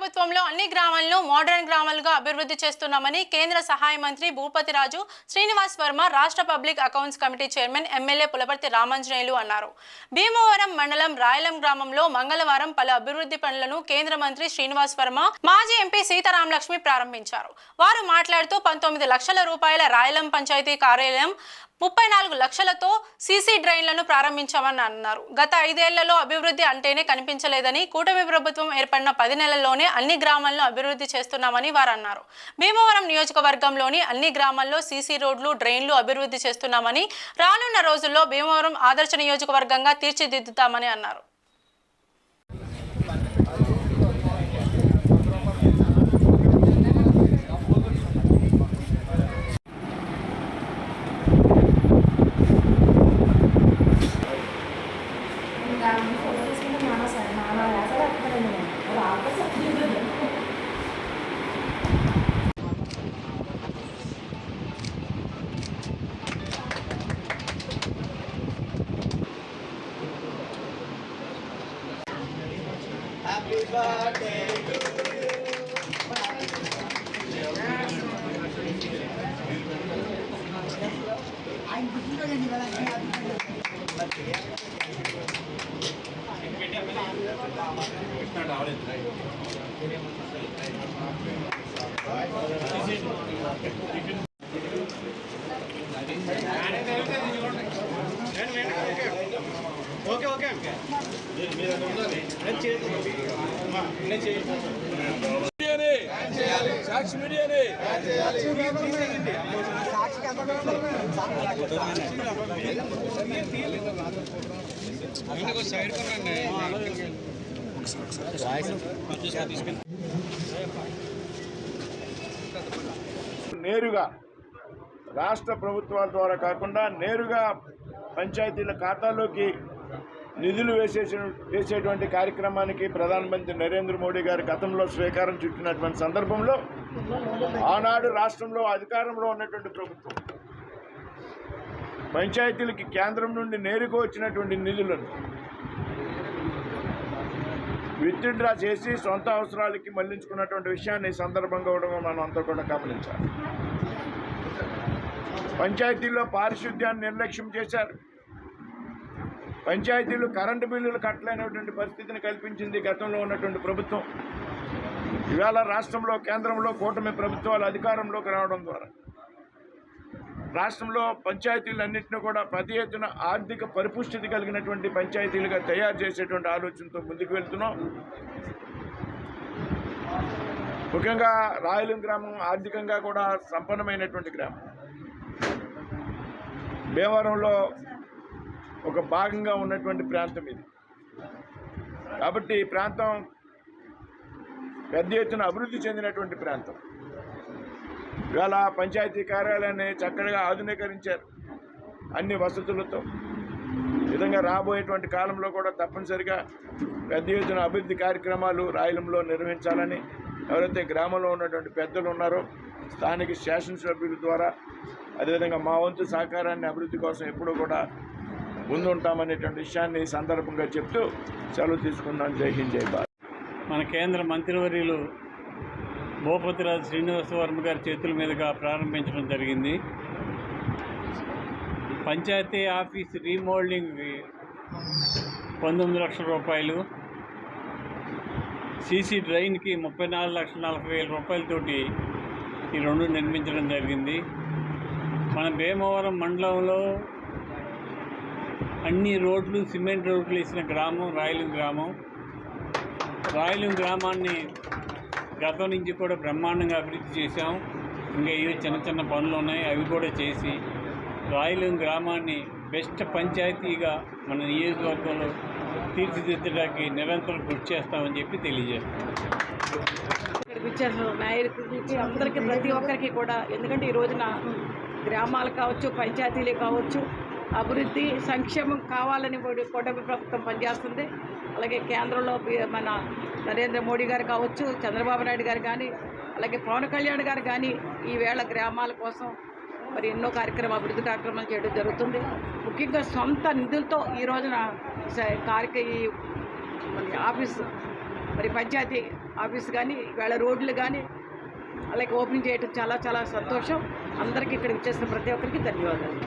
ప్రభుత్వంలో అన్ని గ్రామాలను మోడర్న్ గ్రామాలుగా అభివృద్ధి చేస్తున్నామని కేంద్ర సహాయ మంత్రి భూపతిరాజు శ్రీనివాస్ వర్మ రాష్ట్ర public accounts committee chairman MLA Pulaparthi Ramanjaneyulu అన్నారు. భీమవరం మండలం రాయలం గ్రామంలో మంగళవారం పలు అభివృద్ధి పనులను కేంద్ర మంత్రి శ్రీనివాస్ వర్మ మాజీ ఎంపీ సీతారామలక్ష్మి ప్రారంభించారు. వారు మాట్లాడుతూ 19 లక్షల రూపాయల రాయలం పంచాయతీ కార్యాలయం 34 లక్షలతో సీసీ డ్రైన్లను ప్రారంభించామని అన్నారు. గత 5 ఏళ్లలో అభివృద్ధి అంటేనే కనిపించలేదని, కూటమి ప్రభుత్వం ఏర్పడిన 10 నెలల్లోనే అన్ని గ్రామాలను అభివృద్ధి చేస్తున్నామని వారు అన్నారు. భీమవరం నియోజకవర్గంలోని అన్ని గ్రామాల్లో సీసీ రోడ్లు, డ్రైన్లు అభివృద్ధి చేస్తున్నామని, రానున్న రోజుల్లో భీమవరం ఆదర్శ నియోజకవర్గంగా తీర్చిదిద్దుతామని అన్నారు. Happy birthday to you. I'm Okay. సాక్షి మీడియానే నేరుగా రాష్ట్ర ప్రభుత్వాల ద్వారా కాకుండా నేరుగా పంచాయతీల ఖాతాలోకి నిధులు వేసేటువంటి కార్యక్రమానికి ప్రధానమంత్రి నరేంద్ర మోడీ గారు గతంలో శ్రీకారం చుట్టినటువంటి సందర్భంలో ఆనాడు రాష్ట్రంలో అధికారంలో ఉన్నటువంటి ప్రభుత్వం పంచాయతీలకి కేంద్రం నుండి నేరుగా వచ్చినటువంటి నిధులను విత్డ్రా చేసి సొంత అవసరాలకి మళ్లించుకున్నటువంటి విషయాన్ని ఈ సందర్భంగా కూడా మనం అంతా కూడా గమనించాలి. పంచాయతీల్లో పారిశుద్ధ్యాన్ని నిర్లక్ష్యం చేశారు. పంచాయతీలు కరెంటు బిల్లులు కట్టలేనటువంటి పరిస్థితిని కల్పించింది గతంలో ఉన్నటువంటి ప్రభుత్వం. ఇవాళ రాష్ట్రంలో కేంద్రంలో కూటమి ప్రభుత్వాలు అధికారంలోకి రావడం ద్వారా రాష్ట్రంలో పంచాయతీలన్నింటినీ కూడా పెద్ద ఎత్తున ఆర్థిక పరిపుష్టితి కలిగినటువంటి పంచాయతీలుగా తయారు చేసేటువంటి ఆలోచనతో ముందుకు వెళ్తున్నాం. ముఖ్యంగా రాయలం గ్రామం ఆర్థికంగా కూడా సంపన్నమైనటువంటి గ్రామం. భీమవరంలో ఒక భాగంగా ఉన్నటువంటి ప్రాంతం ఇది. కాబట్టి ఈ ప్రాంతం పెద్ద ఎత్తున అభివృద్ధి చెందినటువంటి ప్రాంతం. ఇవాళ పంచాయతీ కార్యాలయాన్ని చక్కగా ఆధునీకరించారు అన్ని వసతులతో. విధంగా రాబోయేటువంటి కాలంలో కూడా తప్పనిసరిగా పెద్ద ఎత్తున అభివృద్ధి కార్యక్రమాలు రాయలంలో నిర్వహించాలని ఎవరైతే గ్రామంలో ఉన్నటువంటి పెద్దలు ఉన్నారో స్థానిక శాసనసభ్యుల ద్వారా అదేవిధంగా మా వంతు సహకారాన్ని అభివృద్ధి కోసం ఎప్పుడూ కూడా ముందుంటామనేటువంటి విషయాన్ని ఈ సందర్భంగా చెప్తూ సెలవు తీసుకున్నాను. జై హింద్, జై భారత్. మన కేంద్ర మంత్రివర్యులు భూపతిరాజు శ్రీనివాస వర్మ గారి చేతుల మీదుగా ప్రారంభించడం జరిగింది. పంచాయతీ ఆఫీస్ రీమోల్డింగ్కి 19 లక్షల రూపాయలు, సీసీ డ్రైన్కి 34,40,000 రూపాయలతోటి ఈ రెండు నిర్మించడం జరిగింది. మన భీమవరం మండలంలో అన్ని రోడ్లు సిమెంట్ రోడ్లు వేసిన గ్రామం రాయలం గ్రామం. రాయలం గ్రామాన్ని గతం నుంచి కూడా బ్రహ్మాండంగా అభివృద్ధి చేశాం. ఇంకా ఇవి చిన్న పనులు ఉన్నాయి, అవి కూడా చేసి రాయలం గ్రామాన్ని బెస్ట్ పంచాయతీగా మన నియోజకవర్గంలో తీర్చిదిద్దడానికి నిరంతరం కృషి చేస్తామని చెప్పి తెలియజేస్తాం. నాయకులకి అందరికీ ప్రతి ఒక్కరికి కూడా, ఎందుకంటే ఈ రోజున గ్రామాలు కావచ్చు, పంచాయతీలే కావచ్చు, అభివృద్ధి సంక్షేమం కావాలని కూటమి ప్రభుత్వం పనిచేస్తుంది. అలాగే కేంద్రంలో మన నరేంద్ర మోడీ గారు కావచ్చు, చంద్రబాబు నాయుడు గారు కానీ, అలాగే పవన్ కళ్యాణ్ గారు కానీ ఈవేళ గ్రామాల కోసం మరి ఎన్నో అభివృద్ధి కార్యక్రమాలు చేయడం జరుగుతుంది. ముఖ్యంగా సొంత నిధులతో ఈ రోజున ఆఫీస్ మరి పంచాయతీ ఆఫీస్ కానీ ఇవాళ రోడ్లు కానీ అలాగే ఓపెనింగ్ చేయడం చాలా చాలా సంతోషం. అందరికీ ఇక్కడికి వచ్చేసిన ప్రతి ఒక్కరికి ధన్యవాదాలు.